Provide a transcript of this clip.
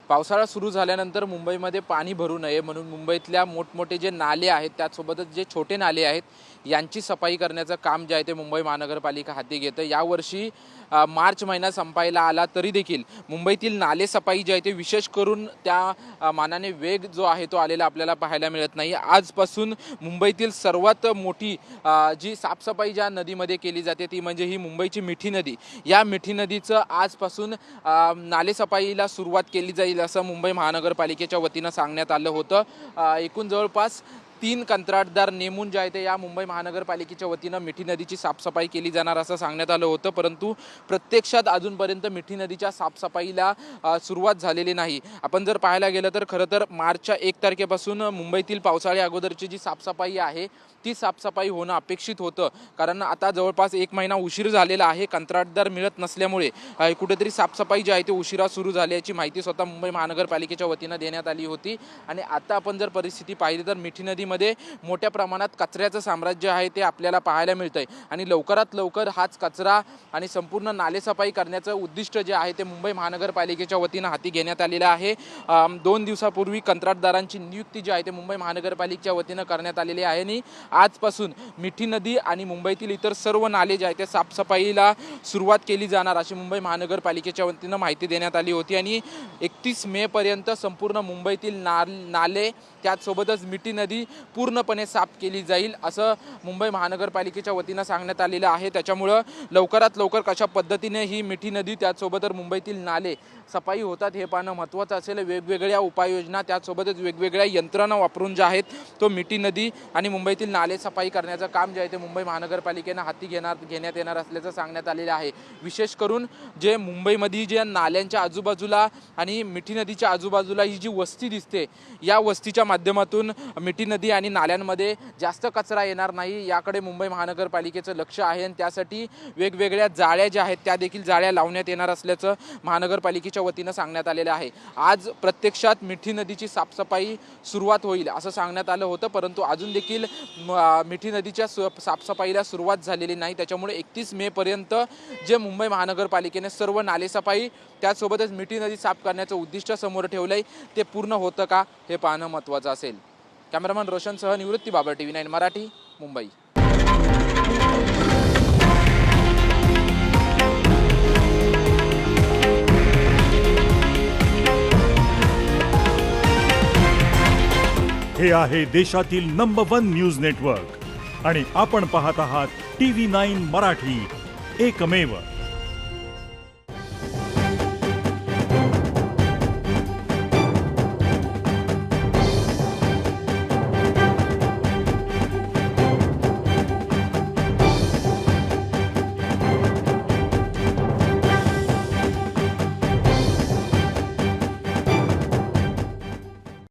पावसाळा सुरू झाल्यानंतर मुंबईमध्ये पाणी भरू नये म्हणून मुंबईतल्या मोठमोठे जे नाले आहेत त्यासोबतच जे छोटे नाले आहेत यांची सफाई करण्याचं काम जे आहे ते मुंबई महानगरपालिका हाती घेतं। यावर्षी मार्च महिना संपायला आला तरी देखील मुंबईतील नाले सफाई जी आहे ते विशेष करून त्या मानाने वेग जो आहे तो आलेला आपल्याला पाहायला मिळत नाही। आजपासून मुंबईतील सर्वात मोठी जी साफसफाई ज्या नदीमध्ये केली जाते ती म्हणजे ही मुंबईची मिठी नदी। या मिठी नदीचं आजपासून नाले सफाईला सुरुवात केली जाईल असं मुंबई महानगरपालिकेच्या वतीनं सांगण्यात आलं होतं। एकूण जवळपास 3 कंत्राटदार नेमून जे आहे ते या मुंबई महानगरपालिकेच्या वतीनं मिठी नदीची साफसफाई केली जाणार असं सांगण्यात आलं होतं, परंतु प्रत्यक्षात अजूनपर्यंत मिठी नदीच्या साफसफाईला सुरुवात झालेली नाही। आपण जर पाहायला गेलं तर खरं तर मार्चच्या 1 तारखेपासून मुंबईतील पावसाळ्या अगोदरची जी साफसफाई आहे ती साफसफाई होणं अपेक्षित होतं, कारण आता जवळपास 1 महिना उशीर झालेला आहे। कंत्राटदार मिळत नसल्यामुळे कुठेतरी साफसफाई जी आहे ती उशिरा सुरू झाल्याची माहिती स्वतः मुंबई महानगरपालिकेच्या वतीनं देण्यात आली होती। आणि आता आपण जर परिस्थिती पाहिली तर मिठी नदीमध्ये मोठ्या प्रमाणात कचऱ्याचं साम्राज्य आहे ते आपल्याला पाहायला मिळतंय आणि लवकरात लवकर हाच कचरा आणि संपूर्ण नालेसफाई करण्याचं उद्दिष्ट जे आहे ते मुंबई महानगरपालिकेच्या वतीनं हाती घेण्यात आलेलं आहे। 2 दिवसापूर्वी कंत्राटदारांची नियुक्ती जी आहे ते मुंबई महानगरपालिकेच्या वतीनं करण्यात आलेली आहे आणि आजपासून मिठी नदी आणि मुंबईतील इतर सर्व नाले जे आहेत ते साफसफाईला सुरुवात केली जाणार अशी मुंबई महानगरपालिकेच्या वतीनं माहिती देण्यात आली होती। आणि 31 मे पर्यंत संपूर्ण मुंबईतील नाले त्याचसोबतच मिठी नदी पूर्णपणे साफ केली जाईल असं मुंबई महानगरपालिकेच्या वतीनं सांगण्यात आलेलं आहे। त्याच्यामुळं लवकरात लवकर कशा पद्धतीने ही मिठी नदी त्याचसोबतच मुंबईतील नाले सफाई होतात हे पाहणं महत्त्वाचं असेल। वेगवेगळ्या उपाययोजना त्याचसोबतच वेगवेगळ्या यंत्रणा वापरून जे आहेत तो मिठी नदी आणि मुंबईतील नाले सफाई करण्याचं काम जे आहे ते मुंबई महानगरपालिकेनं हाती घेण्यात येणार असल्याचं सांगण्यात आलेलं आहे। विशेष करून जे मुंबईमध्ये जे नाल्यांच्या आजूबाजूला आणि मिठी नदीच्या आजूबाजूला ही जी वस्ती दिसते या वस्तीच्या माध्यमातून मिठी नदी आणि नाल्यांमध्ये जास्त कचरा येणार नाही याकडे मुंबई महानगरपालिकेचं लक्ष आहे आणि त्यासाठी वेगवेगळ्या जाळ्या ज्या आहेत त्या देखील जाळ्या लावण्यात येणार असल्याचं महानगरपालिकेच्या वतीनं सांगण्यात आलेलं आहे। आज प्रत्यक्षात मिठी नदीची साफसफाई सुरुवात होईल असं सांगण्यात आलं होतं, परंतु अजून देखील मिठी नदीच्या साफसफाईला सुरुवात झालेली नाही। त्याच्यामुळे 31 मे पर्यंत जे मुंबई महानगरपालिकेने सर्व नालेसफाई त्याचसोबतच मिठी नदी साफ करण्याचं उद्दिष्ट समोर ठेवलंय ते पूर्ण होतं का हे पाहणं महत्त्वाचं असेल। कॅमेरामन रोशनसह निवृत्ती बाबर, TV9 मराठी, मुंबई। हे आहे देशातील नंबर 1 न्यूज नेटवर्क आणि आपण पाहत आहात TV9 मराठी, एकमेव।